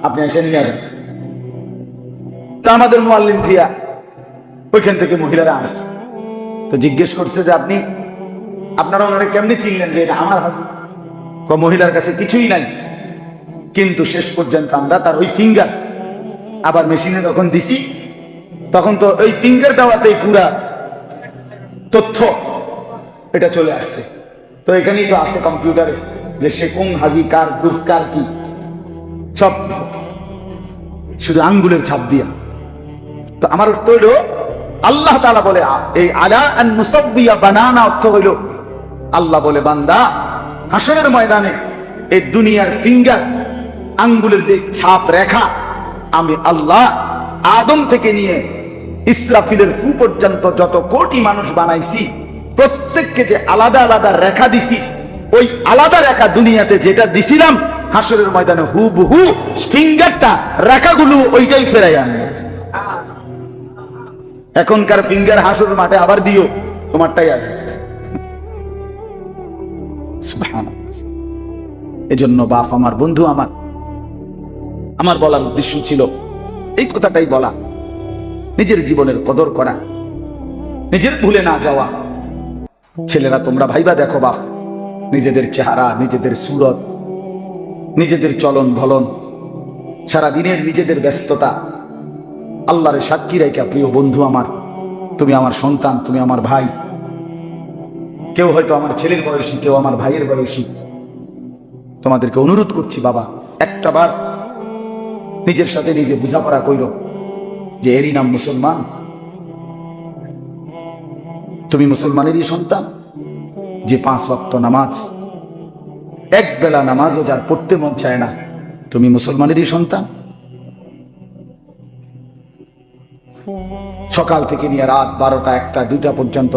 [SPEAKER 1] আপনি এসে নিয়ে যান। তা আমাদের মুআল্লিম ঠিয়া ওইখান থেকে মহিলারা আসছে, তো জিজ্ঞেস করছে যে আপনারা ওনারা কেমনি চিনলেন যে এটা আমার হাজি? মহিলার কাছে কিছুই নাই, কিন্তু শেষ পর্যন্ত আমরা তার ওই ফিঙ্গার আবার মেশিনে যখন দিছি, তখন তো ওই ফিঙ্গার দেওয়াতেই পুরা তথ্য এটা চলে আসছে। তো এখানেই তো আছে কম্পিউটারে যে সে কোন হাজি, কার গ্রুপ, কার কি, সব শুধু আঙ্গুলের ছাপ দিয়া। তো আমার অর্থ হইল আল্লাহ তাআলা বলে এই আলা আন নুসাব্বিয়া বানানা অর্থ হইল আল্লাহ বলে বান্দা হাসরের ময়দানে এই দুনিয়ার ফিঙ্গার আঙ্গুলের যে ছাপ রেখা আমি আল্লাহ আদম থেকে নিয়ে ইসরাফিলের ফু পর্যন্ত যত কোটি মানুষ বানাইছি প্রত্যেককে যে আলাদা আলাদা রেখা দিছি, ওই আলাদা রেখা দুনিয়াতে যেটা দিছিলাম হাসরের ময়দানে হুবহু ফিঙ্গারটা রেখাগুলো ওইটাই ফেরাই আনবে। এখনকার ফিঙ্গার হাসরের মাঠে আবার দিও, তোমারটাই আসবে। সুবহানাল্লাহ। এজন্য বাপ আমার, বন্ধু আমার বলার উদ্দেশ্য ছিল এই কথাটাই বলা, নিজের জীবনের কদর করা, নিজের ভুলে না যাওয়া। ছেলেরা তোমরা ভাইবা দেখো বাপ, নিজেদের চেহারা, নিজেদের সুরত, নিজেদের চলন ভলন, সারাদিনের নিজেদের ব্যস্ততা আল্লাহর সাক্ষী রাইখা, প্রিয় বন্ধু আমার, তুমি আমার সন্তান, তুমি আমার ভাই, কেউ হয়তো আমার ছেলের বয়সী, কেউ আমার ভাইয়ের বয়সী, তোমাদেরকে অনুরোধ করছি বাবা, একটা বার নিজের সাথে নিজে বোঝাপড়া কইর যে এরই নাম মুসলমান। তুমি মুসলমানেরই সন্তান, যে 5 ওয়াক্ত নামাজ, এক বেলা নামাজও যার পড়তে মন চায় না, তুমি মুসলমানেরই সন্তান। সকাল থেকে নিয়ে রাত 12টা, 1টা, 2টা পর্যন্ত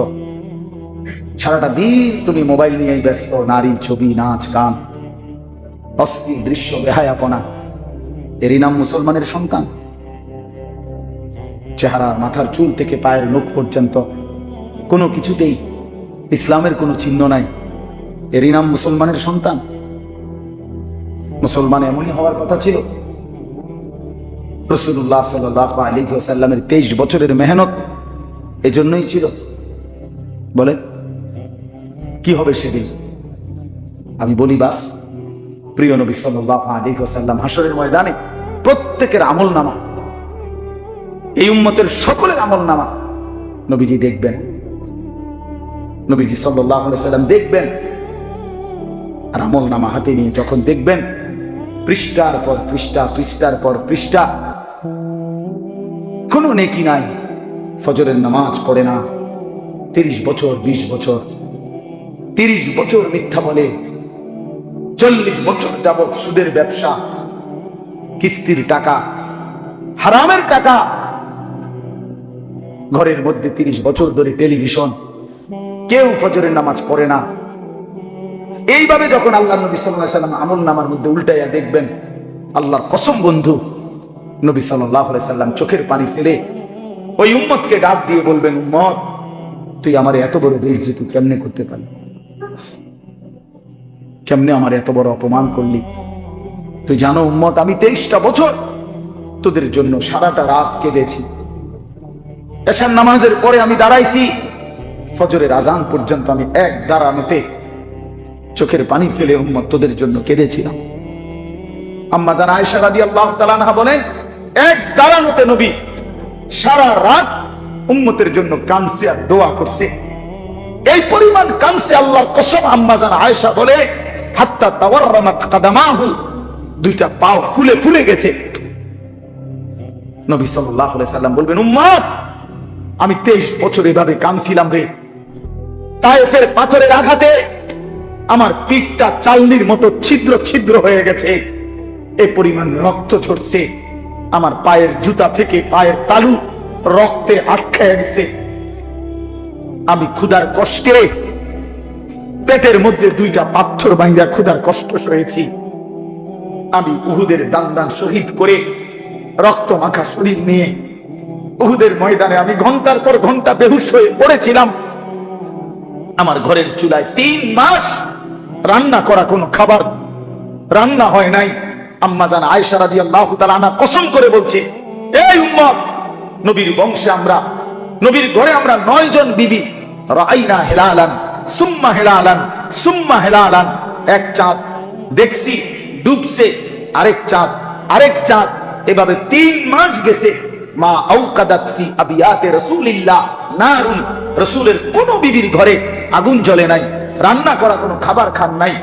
[SPEAKER 1] সারাটা দিন তুমি মোবাইল নিয়েই ব্যস্ত, নারী, ছবি, নাচ, গান, অশ্লীল দৃশ্য, বেহায়াপনা, এরই নাম মুসলমানের সন্তান। চেহারা, মাথার চুল থেকে পায়ের নখ পর্যন্ত কোনো কিছুতেই ইসলামের কোনো চিহ্ন নাই, এরই নাম মুসলমানের সন্তান। মুসলমান এমনই হওয়ার কথা ছিল। রাসূলুল্লাহ সাল্লাল্লাহু আলাইহি ওয়াসাল্লামের 23 বছরের মেহনত এজন্যই ছিল। বলেন কি হবে সেদিন? আমি বলি বাস, প্রিয় নবী সাল্লাল্লাহু আলাইহি ওয়াসাল্লাম হাসরের ময়দানে প্রত্যেকের আমলনামা, এই উম্মতের সকলের আমলনামা নবীজি দেখবেন। নবীজি সাল্লাল্লাহু আলাইহি ওয়াসাল্লাম দেখবেন আর আমল নামা হাতে নিয়ে যখন দেখবেন পৃষ্ঠার পর পৃষ্ঠা, পৃষ্ঠার পর পৃষ্ঠা, কোনো নেকি নাই, ফজরের নামাজ পড়ে না, 30 বছর 20 বছর, 30 বছর মিথ্যা বলে, 40 বছর যাবৎ সুদের ব্যবসা, কিস্তির টাকা, হারামের টাকা, ঘরের মধ্যে 30 বছর ধরে টেলিভিশন, কেউ ফজরের নামাজ পড়ে না। এইভাবে যখন আল্লাহ নবী সাল্লাল্লাহু আলাইহি সাল্লাম আমল নামার মধ্যে উল্টাইয়া দেখবেন, আল্লাহর কসম বন্ধু, নবী সাল্লাল্লাহু আলাইহি সাল্লাম চোখের পানি ফেলে ওই উম্মতকে ডাক দিয়ে বলবেন, উম্মত, তুই আমার এত বড় বেইজ্জতি কেমনে করতে পারলি? কেমনে আমার এত বড় অপমান করলি? তুই জানো উম্মত, আমি 23টা বছর তোদের জন্য সারাটা রাত কেঁদেছি। এশার নামাজের পরে আমি দাঁড়াইছি, ফজরের আজান পর্যন্ত আমি এক দাঁড়ানোতে চোখের পানি ফেলে উম্মত তোদের জন্য কেঁদেছিলাম। আম্মা জান আয়েশা রাদিয়াল্লাহু তাআলা আনহা বলেন, এক দাঁড়ানোতে নবী সারা রাত উম্মতের জন্য কাঁদছে আর দোয়া করছে। এই পরিমাণ কাঁদছে, আল্লাহর কসম, আম্মা জান আয়েশা বলে, হাত্তা তাওয়াররামাত কাদামাহু, দুইটা পা ফুলে ফুলে গেছে। নবী সাল্লাল্লাহু আলাইহি সাল্লাম বলবেন, উম্মত, আমি 23 বছর এভাবে কাঁদছিলাম রে। তায়েফের পাথরের আঘাতে আমার পিঠটা চালনির মতো ছিদ্র ছিদ্র হয়ে গেছে, এই পরিমাণ রক্ত ঝরছে, আমার পায়ের জুতা থেকে পায়ের তালু রক্তে আটকায় গেছে। আমি ক্ষুধার কষ্টে পেটের মধ্যে দুইটা পাথর বাইন্দা ক্ষুধার কষ্ট সয়েছি। আমি উহুদের দান দান শহীদ করে রক্ত মাখা শরীর নিয়ে উহুদের ময়দানে আমি ঘন্টার পর ঘন্টা বেহুশ হয়ে পড়েছিলাম। আমার ঘরের চুলায় 3 মাস রান্না করা কোনো খাবার রান্না হয় নাই। আম্মা জান আয়েশা রাদিয়াল্লাহু তাআলা আনহা কসম করে বলছে, এই উম্মত, নবীর বংশে আমরা, নবীর ঘরে আমরা 9 জন বিবি, রাআইনা হিলালান সুম্মা হিলালান সুম্মা হিলালান, এক চাঁদ দেখছি ডুবছে, আরেক চাঁদ, আরেক চাঁদ, এভাবে 3 মাস গেছে। মা আওকাদাত ফি আবিয়াতে রাসূলিল্লাহ নারুন, রাসূলের কোন বিবির ঘরে আগুন জ্বলে নাই, রান্না করা কোনো খাবার খান নাই।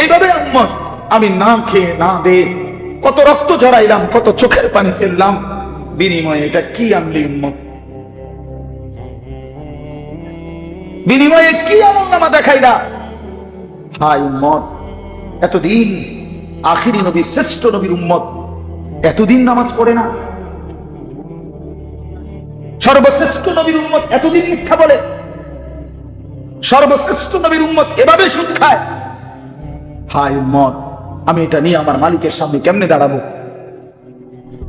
[SPEAKER 1] এইভাবে উম্মত আমি না খেয়ে না দে কত রক্ত ঝরাইলাম, কত চোখের পানি ফেললাম, বিনিময়ে এটা কি আনলি উম্মত? বিনিময়ে কি আমলনামা দেখাইলা? হায় উম্মত, এতদিন আখিরি নবী, শ্রেষ্ঠ নবীর উম্মত এতদিন নামাজ পড়ে না? সর্বশ্রেষ্ঠ নবীর উম্মত এতদিন মিথ্যা বলে? সর্বশ্রেষ্ঠ নবীর উম্মত এভাবে সুদ খায়? হায় উম্মত, আমি এটা নিয়ে আমার মালিকের সামনে কেমনে দাঁড়াবো?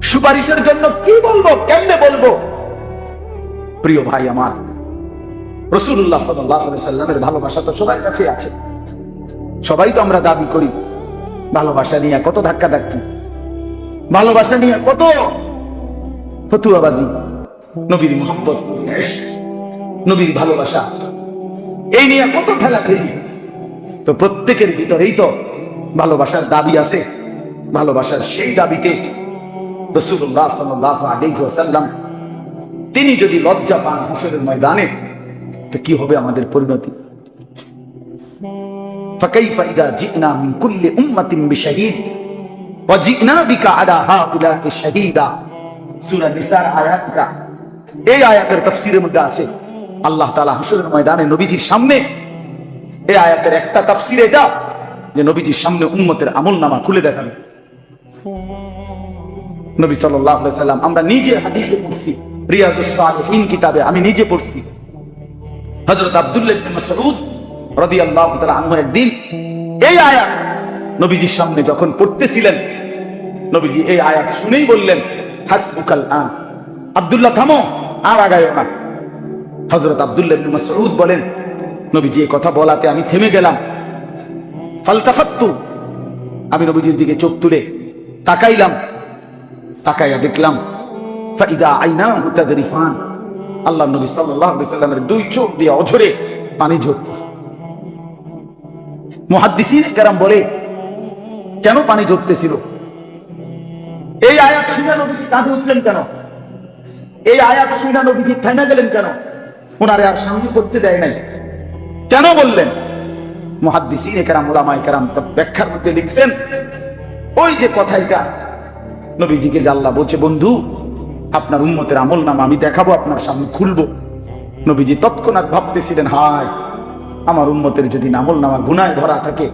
[SPEAKER 1] সুপারিশের জন্য কি বলবো, কেমনে বলবো? প্রিয় ভাই আমার, রাসূলুল্লাহ সাল্লাল্লাহু আলাইহি সাল্লামের ভালোবাসা তো সবার কাছে আছে, সবাই তো আমরা দাবি করি। ভালোবাসা নিয়ে কত ধাক্কা ধাক্কি, ভালোবাসা নিয়ে কত ফতুয়াবাজি, নবীর মুহাব্বত, নবীর ভালোবাসা, এই নিয়ে কত ঠেলাঠেলি। তো প্রত্যেকের ভিতরেই তো ভালোবাসার দাবি আছে। ভালোবাসার সেই দাবিতে রাসূলুল্লাহ সাল্লাল্লাহু আলাইহি ওয়াসাল্লাম তিনি যদি লজ্জা পান হাসরের ময়দানে, তো কি হবে আমাদের পরিণতি? ফাকাইফা ইযা জিনা মিন কুল্লি উম্মাতিন বিশাহীদ ওয়া জিনা বিকা আলা হাউলা'i শাহীদা। সূরা নিসার আয়াতটা, এই আয়াতের তাফসীরের মধ্যে আছে আল্লাহ তাআলা হাসরের ময়দানে নবীজির সামনে, এই আয়াতের একটা তাফসীর এটা যে নবীজির সামনে উম্মতের আমলনামা খুলে দেখাবে। নবী সাল্লাল্লাহু আলাইহি সাল্লাম, আমরা নিজে হাদিসে পড়ছি, রিয়াজুস সালিহিন কিতাবে আমি নিজে পড়ছি, হযরত আব্দুল্লাহ ইবনে মাসউদ রাদিয়াল্লাহু তাআলা আনহু একদিন এই আয়াত নবীজির সামনে যখন পড়তেছিলেন, নবীজি এই আয়াত শুনেই বললেন, হাসবুকাল আন, আব্দুল্লাহ থামো, আর আগায়ো না। হযরত আব্দুল্লাহ ইবনে মাসউদ বলেন, নবীজি এই কথা বলাতে আমি থেমে গেলাম। ফালতাফাত্তু, আমি নবীজির দিকে চোখ তুলে তাকাইলাম, তাকাইয়া দেখলাম ফাইদা আইনাহু তাদরিফান, আল্লাহ নবী সাল্লাল্লাহু আলাইহি সাল্লামের 2 চোখ দিয়ে অঝরে পানি ঝরতেছে। মুহাদ্দিসিন কেরাম বলে, কেন পানি ঝরতেছিল? এই আয়াত শুনে নবীজি কাঁদে উঠলেন কেন? এই আয়াত শুনে নবীজি থেমে গেলেন কেন? ওনারে আর সামনে করতে দেয় নাই কেন বললেন? মুহাদ্দিসিনে কেরাম, উলামায়ে কেরাম ব্যাখ্যার মধ্যে লিখছেন, ওই যে কথাটা নবীজিকে যে আল্লাহ বলছে, বন্ধু আপনার উম্মতের আমলনামা আমি দেখাবো, আপনার সামনে খুলবো। নবীজি তৎক্ষণাৎ ভাবতেছিলেন, হায় আমার উম্মতের যদি আমলনামা গুনায় ভরা থাকে,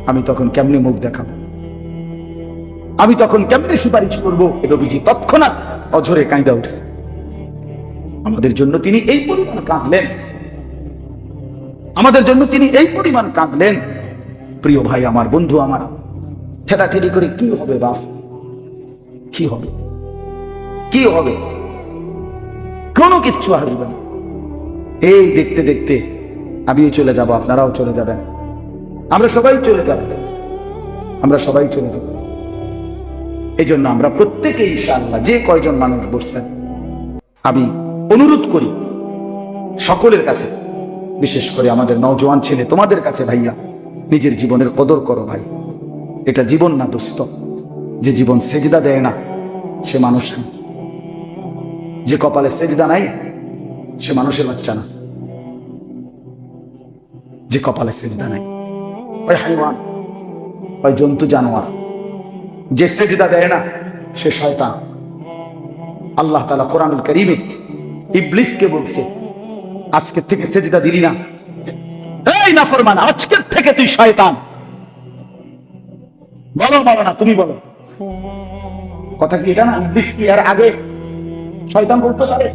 [SPEAKER 1] আমি তখন কেমনে মুখ দেখাবো, আমি তখন কেমনে সুপারিশ করবো। নবীজি তৎক্ষণাৎ অঝরে কাঁদা উঠছে। আমাদের জন্য তিনি এই পরিমাণ কাঁদলেন, আমাদের জন্য তিনি এই পরিমাণ কাঁদলেন। প্রিয় ভাই আমার, বন্ধু আমার, ঠেলাঠেলি করে কি হবে বাপ, কি হবে, কি হবে? কোনো কিচ্ছু আসবে না। এই দেখতে দেখতে আমিও চলে যাব, আপনারাও চলে যাবেন, আমরা সবাই চলে যাব, আমরা সবাই চলে যাব। এই জন্য আমরা প্রত্যেকে ইনশাআল্লাহ, যে কয়জন মানুষ বসছেন, আমি অনুরোধ করি সকলের কাছে, বিশেষ করে আমাদের নওজোয়ান ছেলে তোমাদের কাছে, ভাইয়া নিজের জীবনের কদর করো ভাই। এটা জীবন না দোস্ত। যে জীবন সেজদা দেয় না সে মানুষ না, যে কপালে সেজদা নাই সে মানুষের বাচ্চা না, যে কপালে সেজদা নাই ওই হাইওয়ান, ওই জন্তু জানোয়ার। যে সেজদা দেয় না সে শয়তান। আল্লাহ তাআলা কোরআনুল কারীমে ইবলিসকে বলছে, আজকে থেকে সেজদা দিলি না, এই নাফরমান, আজকের থেকে তুই শয়তান। বলো বলো না, তুমি বলো, কথা কি এটা না? ইবলিস কি এর আগে শয়তান বলতে পারে?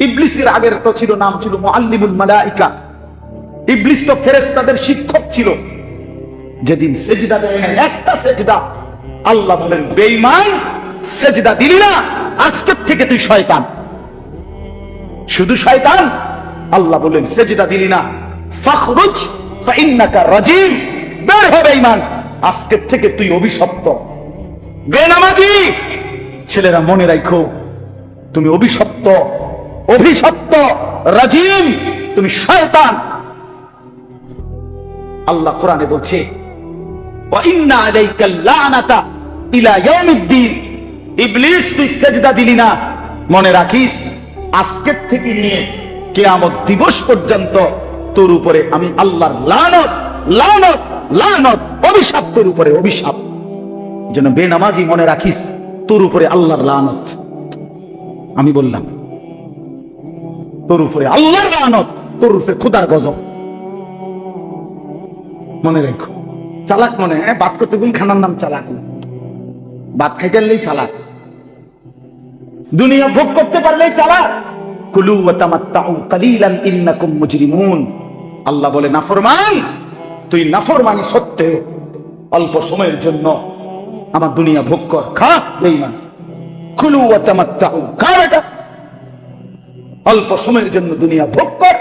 [SPEAKER 1] ইবলিসের আগের তো ছিল, নাম ছিল মুআল্লিমুল মালাইকা। ইবলিস তো ফেরেশতাদের শিক্ষক ছিল। যেদিন সেজদা দেয় না, একটা সেজদা, আল্লাহ বলেন, বেঈমান, সেজদা দিলি না, আজকের থেকে তুই শয়তান। শুধু শয়তান, আল্লাহ বলেন সেজদা দিলি না, ফাখরুজ ফাইন্নাকা রাজিম, বের হ বেঈমান, আজকের থেকে তুই অভিশপ্ত। বেনামাজি ছেলেরা মনে রাখো, তুমি অভিশপ্ত, অভিশপ্ত, রাজিম, তুমি শয়তান। আল্লাহ কোরআনে বলছে, ওয়া ইন্না আলাইকাল লানাতা ইলা ইয়াউমিদ্দিন। ইবলিস তুই সেজদা দিলি না, মনে রাখিস আজকের থেকে নিয়ে কিয়ামত দিবস পর্যন্ত তোর উপরে আমি আল্লাহর লানত, লানত, লানত, অভিশাপ তোর উপরে, অভিশাপ। যেন বেনামাজি মনে রাখিস তোর উপরে আল্লাহর লানত। আমি বললাম তোর উপরে আল্লাহর লানত, তোর উপরে খোদার গজব। মনে রেখো, চালাক মনে, হ্যাঁ, বাদ করতে গুলি খানার নাম চালাক, বাদ খাইতে পারলেই চালাক, দুনিয়া ভোগ করতে পারলেই চালাক। কুলু ওয়া তামাত্তাউ কালিলান ইন্নাকুম মুজরিমুন। আল্লাহ বলে, নাফরমান, তুই নাফরমানি সত্ত্বেও অল্প সময়ের জন্য আমার দুনিয়া ভোগ কর, খা বেঈমান। কুলু ওয়া তামাত্তাউ, খা বেটা, অল্প সময়ের জন্য দুনিয়া ভোগ কর।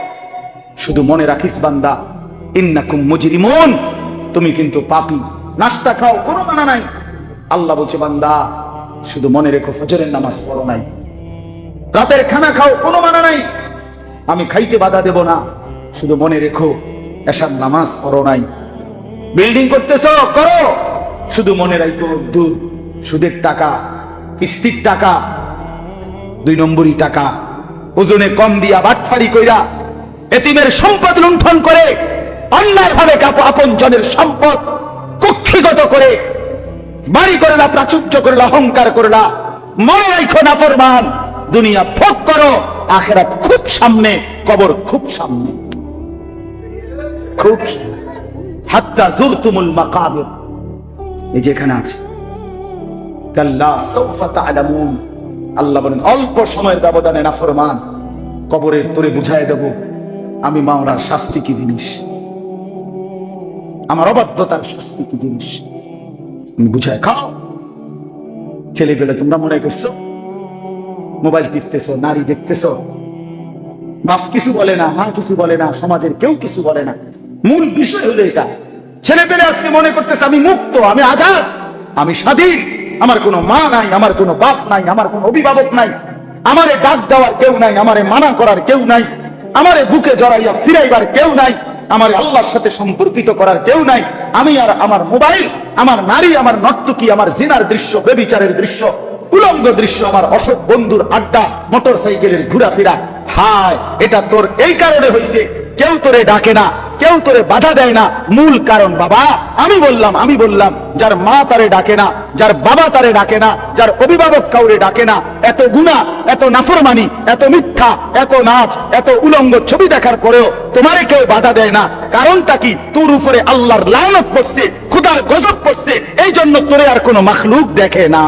[SPEAKER 1] শুধু মনে রাখিস বান্দা, ইন্নাকুম মুজরিমুন, তুমি কিন্তু পাপী। নাস্তা খাও, কোনো মানা নাই। আল্লাহ বলছে, বান্দা শুধু মনে রেখো, ফজরের নামাজ পড়ো নাই। রাতের খানা খাও, কোনো মানা নাই, আমি খাইতে বাধা দেব না, শুধু মনে রেখো এশার নামাজ পড়ো নাই। বিল্ডিং করতেছ, করো, শুধু মনে রাখো দূর সুদের টাকা, কিস্তির টাকা, 2 নম্বরই টাকা, ওজনে কম দিয়া বাটফারি কইরা এতিমের সম্পদ লুণ্ঠন করে, অন্যায় ভাবে আপন জনের সম্পদ কুক্ষিগত করে বাড়ি করলা, প্রাচুর্য করলা, অহংকার করলা। মনে রাখো নাফরমান, দুনিয়া ভোগ করো, আখিরাত খুব সামনে, কবর খুব সামনে, খুব হাত্তা যুরতুমুল মাকাবির। এই যেখানে আছে, কাল্লা সাউফা তা'লামুন। আল্লাহ বলেন, অল্প সময়ের ব্যবধানে নাফরমান, কবরের তোরে বুঝায় দেব আমি মাওলার শাস্তি কি জিনিস, আমার অবাধ্যতার শাস্তি কি জিনিস, আমি বুঝায় খাও। ছেলে পেলে তোমরা মনে করছো মোবাইল টিপতেছো, নারী দেখতেছো, বাপ কিছু বলে না, মা কিছু বলে না, সমাজের কেউ কিছু বলে না। মূল বিষয় হলো এটা, ছেলে পেলে আজকে মনে করতেছে আমি মুক্ত, আমি আজাদ, আমি স্বাধীন, আমার কোনো মা নাই, আমার কোনো বাপ নাই, আমার কোনো অভিভাবক নাই, আমারে ডাক দেওয়ার কেউ নাই, আমারে মানা করার কেউ নাই, আমারে বুকে জড়াইয়া ফিরাইবার কেউ নাই, আমার আল্লাহর সাথে সম্পর্কিত করার কেউ নাই। আমি আর আমার মোবাইল, আমার নারী, আমার নর্তকী, আমার জিনার দৃশ্য, বেবিচারের দৃশ্য, উলঙ্গ দৃশ্য, আমার অসৎ বন্ধুর আড্ডা, মোটর সাইকেলের ঘোরাফেরা। হায়, এটা তোর এই কারণে হয়েছে, কেউ তোরে ডাকে না,
[SPEAKER 2] কেউ তোরে বাধা দেয় না। মূল কারণ বাবা, আমি বললাম যার মা তারে ডাকে না, যার বাবা তারে ডাকে না, যার অভিভাবক কাউরে ডাকে না, এত গুনাহ, এত নাফরমানি, এত মিথ্যা, এত নাচ, এত উলঙ্গ ছবি দেখার পরেও তোমারে কেউ বাধা দেয় না, কারণটা কি? তোর উপরে আল্লাহর লানত পড়ছে, খোদার গজব পড়ছে, এই জন্য তোরে আর কোনো মাখলুক দেখে না।